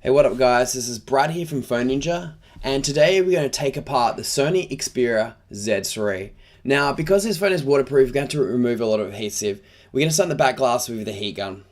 Hey, what up guys, this is Brad here from Phone Ninja, and today we're going to take apart the Sony Xperia Z3. Now, because this phone is waterproof, we're going to remove a lot of adhesive. We're going to start the back glass with the heat gun.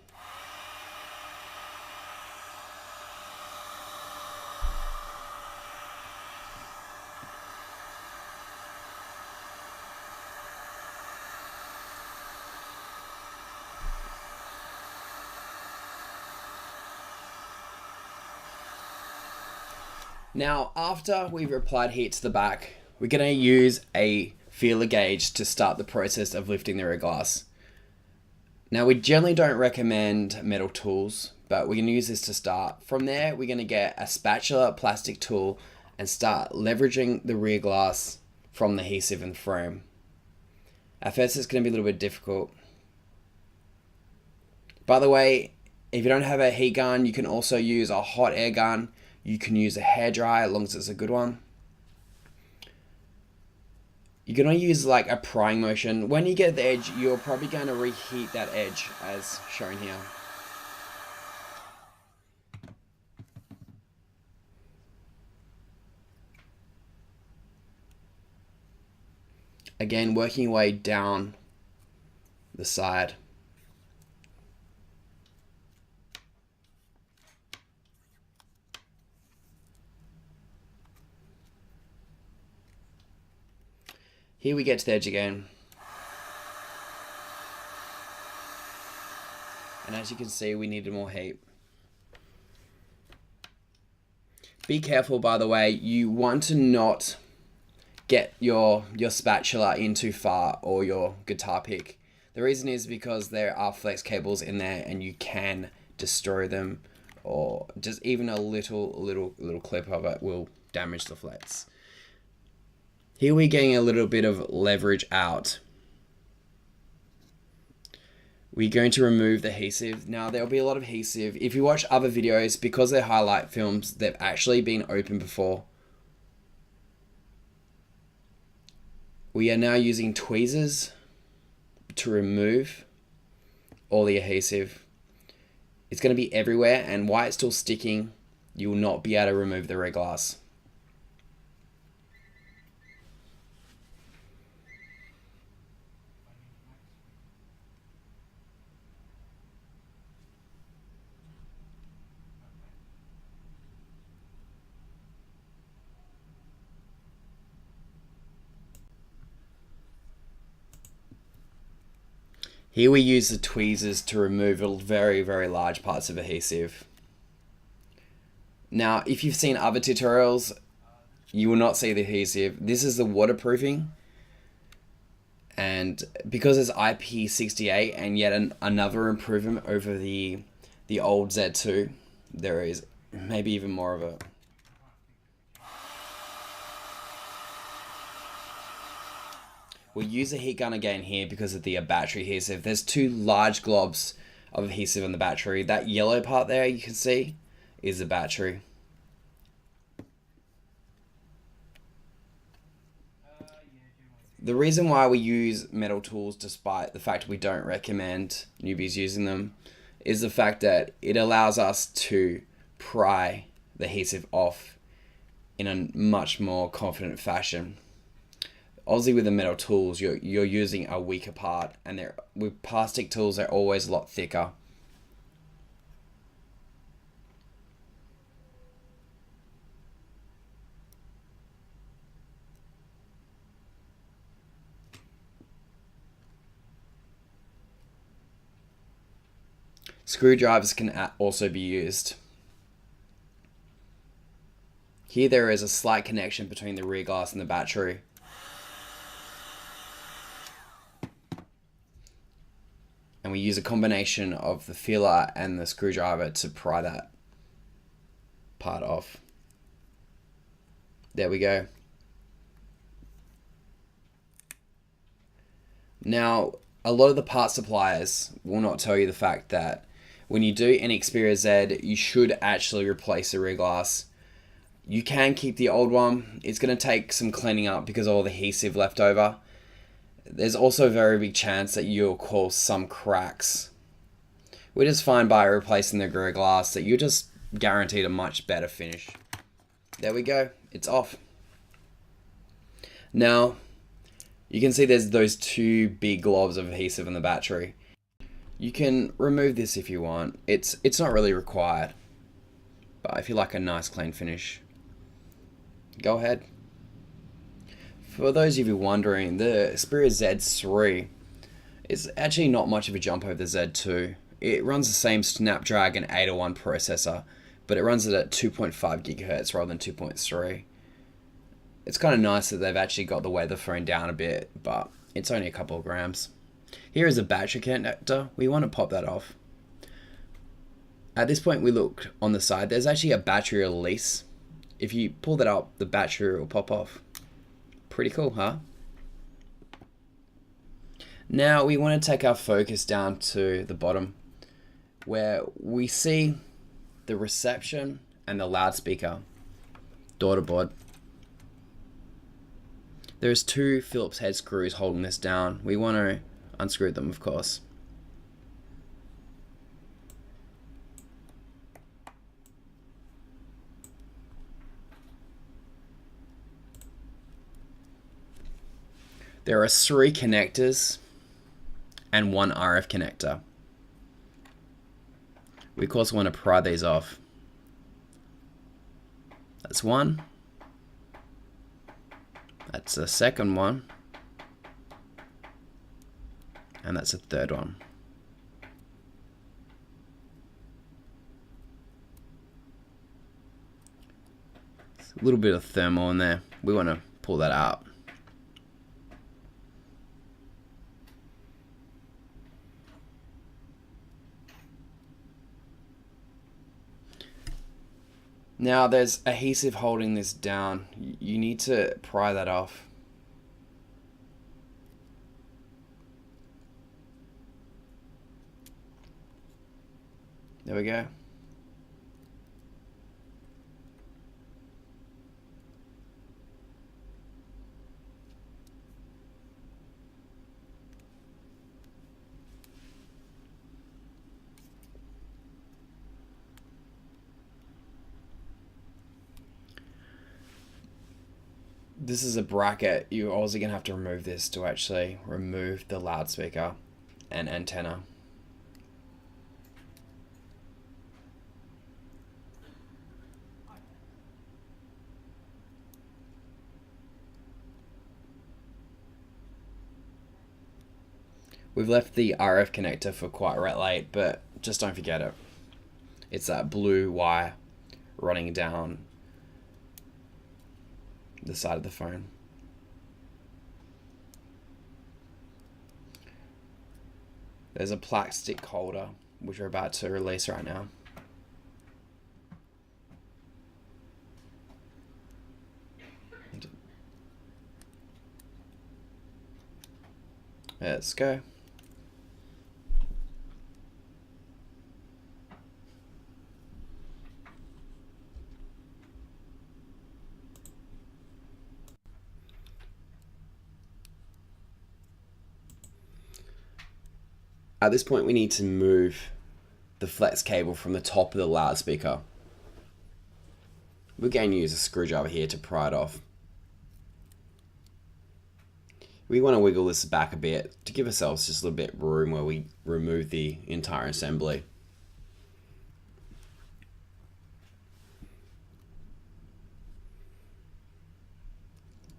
Now, after we've applied heat to the back, we're going to use a feeler gauge to start the process of lifting the rear glass. Now, we generally don't recommend metal tools, but we're going to use this to start. From there, we're going to get a spatula plastic tool and start leveraging the rear glass from the adhesive in the frame. At first, it's going to be a little bit difficult. By the way, if you don't have a heat gun, you can also use a hot air gun. You can use a hairdryer as long as it's a good one. You're going to use like a prying motion. When you get the edge, you're probably going to reheat that edge as shown here. Again, working your way down the side. Here we get to the edge again. And as you can see, we needed more heat. Be careful, by the way, you want to not get your spatula in too far or your guitar pick. The reason is because there are flex cables in there and you can destroy them, or just even a little clip of it will damage the flex. Here we're getting a little bit of leverage out. We're going to remove the adhesive. Now there'll be a lot of adhesive. If you watch other videos, because they're highlight films, they've actually been open before. We are now using tweezers to remove all the adhesive. It's going to be everywhere, and while it's still sticking, you will not be able to remove the rear glass. Here we use the tweezers to remove very large parts of adhesive. Now, if you've seen other tutorials, you will not see the adhesive. This is the waterproofing. And because it's IP68 and yet another improvement over the old Z2, there is maybe even more of it. We'll use a heat gun again here because of the battery adhesive. There's two large globs of adhesive on the battery. That yellow part there you can see is the battery. The reason why we use metal tools, despite the fact we don't recommend newbies using them, is the fact that it allows us to pry the adhesive off in a much more confident fashion. Obviously with the metal tools, you're using a weaker part, and with plastic tools, they're always a lot thicker. Screwdrivers can also be used. Here there is a slight connection between the rear glass and the battery. And we use a combination of the feeler and the screwdriver to pry that part off. There we go. Now, a lot of the part suppliers will not tell you the fact that when you do an Xperia Z, you should actually replace the rear glass. You can keep the old one. It's going to take some cleaning up because of all the adhesive left over. There's also a very big chance that you'll cause some cracks. We're just fine by replacing the rear glass, that you just guaranteed a much better finish. There we go, it's off. Now, you can see there's those two big globs of adhesive in the battery. You can remove this if you want. It's not really required. But if you like a nice clean finish, go ahead. For those of you wondering, the Xperia Z3 is actually not much of a jump over the Z2. It runs the same Snapdragon 801 processor, but it runs it at 2.5 GHz rather than 2.3. It's kind of nice that they've actually got the weather phone down a bit, but it's only a couple of grams. Here is a battery connector. We want to pop that off. At this point, we look on the side. There's actually a battery release. If you pull that up, the battery will pop off. Pretty cool, huh? Now we want to take our focus down to the bottom where we see the reception and the loudspeaker daughter board. There's two Phillips head screws holding this down. We want to unscrew them, of course. There are 3 connectors and 1 RF connector. We of course want to pry these off. That's one. That's the second one. And that's the third one. There's a little bit of thermal in there. We want to pull that out. Now there's adhesive holding this down. You need to pry that off. There we go. This is a bracket. You're also going to have to remove this to actually remove the loudspeaker and antenna. We've left the RF connector for quite late, but just don't forget it. It's that blue wire running down the side of the phone. There's a plastic holder which we're about to release right now. Let's go. At this point, we need to move the flex cable from the top of the loudspeaker. We're going to use a screwdriver here to pry it off. We want to wiggle this back a bit to give ourselves just a little bit of room where we remove the entire assembly.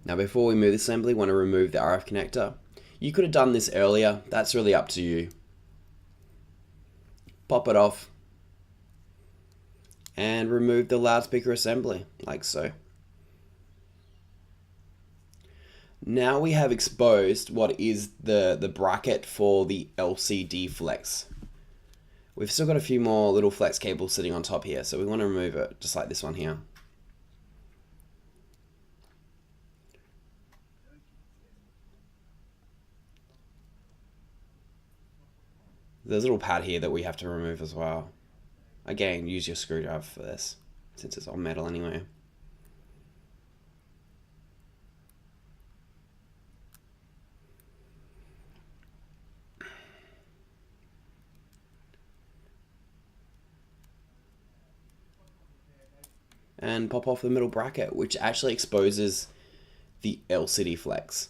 Now before we move the assembly, we want to remove the RF connector. You could have done this earlier, that's really up to you. Pop it off and remove the loudspeaker assembly, like so. Now we have exposed what is the bracket for the LCD flex. We've still got a few more little flex cables sitting on top here, so we want to remove it just like this one here. There's a little pad here that we have to remove as well. Again, use your screwdriver for this, since it's all metal anyway. and pop off the middle bracket, which actually exposes the LCD flex.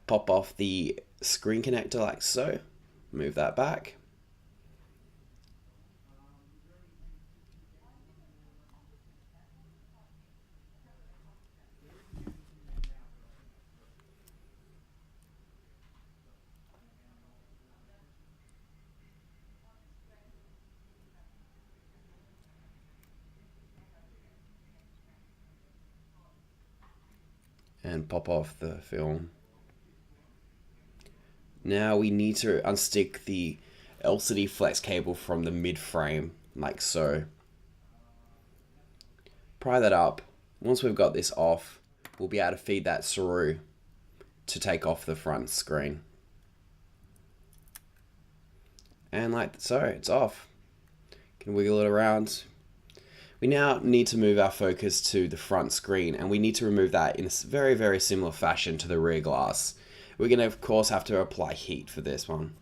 Pop off the screen connector like so, move that back. And pop off the film. Now we need to unstick the LCD flex cable from the mid frame like so. Pry that up. Once we've got this off, we'll be able to feed that through to take off the front screen. And like so, it's off. Can wiggle it around. We now need to move our focus to the front screen, and we need to remove that in a very, very similar fashion to the rear glass. We're going to, of course, have to apply heat for this one.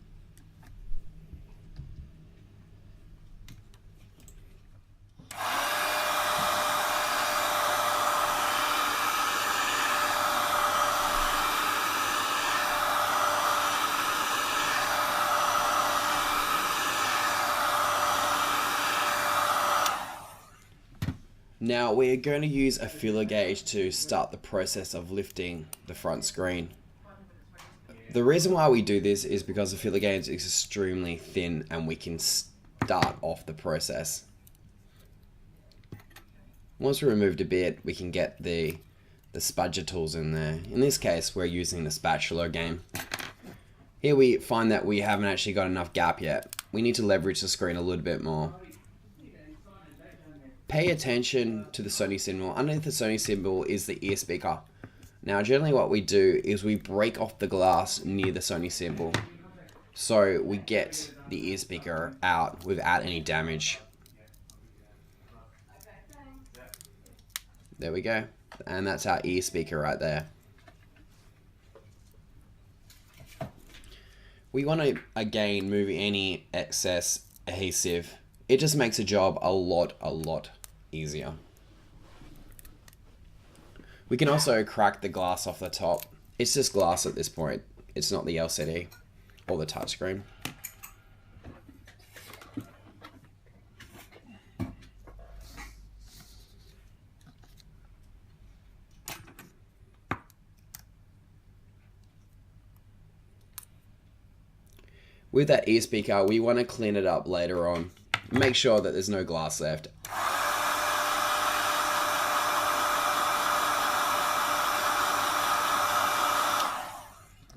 Now we're going to use a feeler gauge to start the process of lifting the front screen. The reason why we do this is because the feeler gauge is extremely thin and we can start off the process. Once we removed a bit, we can get the spudger tools in there. In this case, we're using the spatula again. Here we find that we haven't actually got enough gap yet. We need to leverage the screen a little bit more. Pay attention to the Sony symbol. Underneath the Sony symbol is the ear speaker. Now generally what we do is we break off the glass near the Sony symbol, so we get the ear speaker out without any damage. There we go. And that's our ear speaker right there. We want to again move any excess adhesive. It just makes the job a lot easier. We can also crack the glass off the top. It's just glass at this point. It's not the LCD or the touchscreen. With that ear speaker, we want to clean it up later on. Make sure that there's no glass left.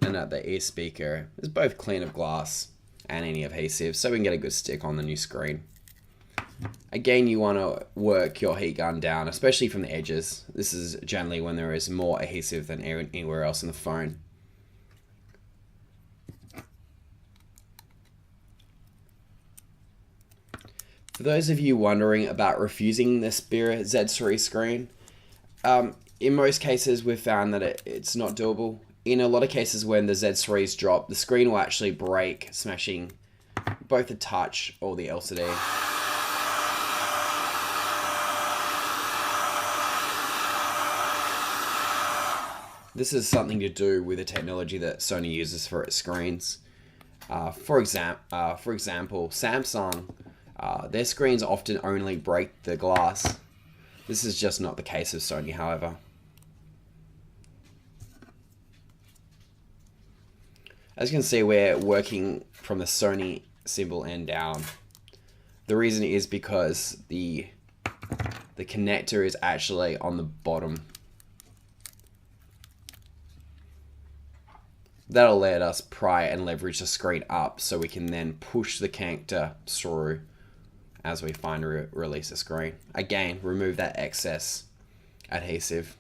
And that the ear speaker is both clean of glass and any adhesive, so we can get a good stick on the new screen. Again, you want to work your heat gun down, especially from the edges. This is generally when there is more adhesive than anywhere else in the phone. For those of you wondering about refusing the Xperia Z3 screen, in most cases we've found that it's not doable. In a lot of cases when the Z3s drop, the screen will actually break, smashing both the touch or the LCD. This is something to do with the technology that Sony uses for its screens. For example, Samsung, their screens often only break the glass. This is just not the case of Sony, however. As you can see, we're working from the Sony symbol end down. The reason is because the connector is actually on the bottom. That'll let us pry and leverage the screen up so we can then push the connector through as we finally release the screen. Again, remove that excess adhesive.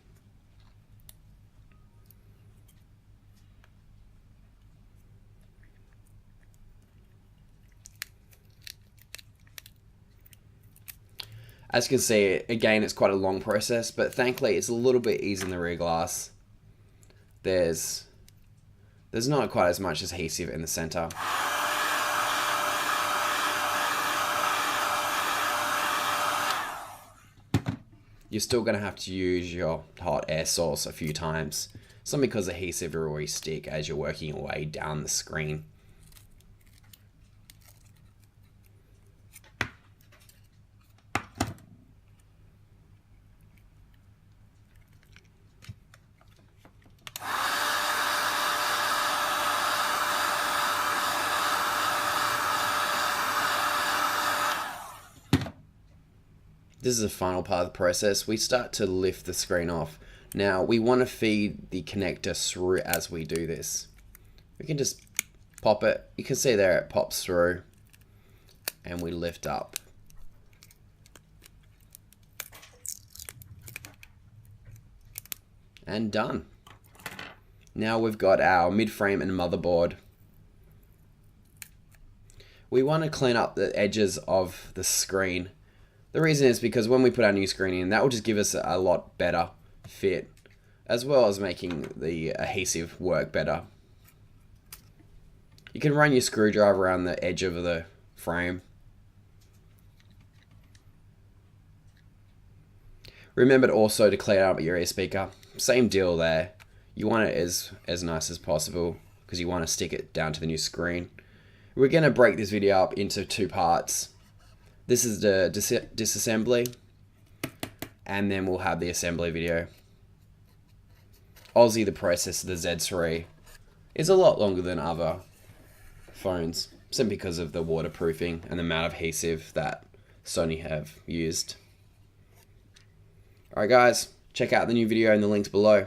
As you can see, again, it's quite a long process, but thankfully it's a little bit easier in the rear glass. There's not quite as much adhesive in the center. you're still going to have to use your hot air source a few times. Some because adhesive will always stick as you're working your way down the screen. This is the final part of the process. We start to lift the screen off. Now we want to feed the connector through as we do this. We can just pop it. You can see there it pops through and we lift up. And done. Now we've got our mid-frame and motherboard. We want to clean up the edges of the screen. The reason is because when we put our new screen in, that will just give us a lot better fit, as well as making the adhesive work better. You can run your screwdriver around the edge of the frame. Remember also to clear out your ear speaker. Same deal there. You want it as nice as possible because you want to stick it down to the new screen. We're going to break this video up into two parts. This is the disassembly, and then we'll have the assembly video. Aussie, the processor, the Z3, is a lot longer than other phones, simply because of the waterproofing and the amount of adhesive that Sony have used. Alright guys, check out the new video in the links below.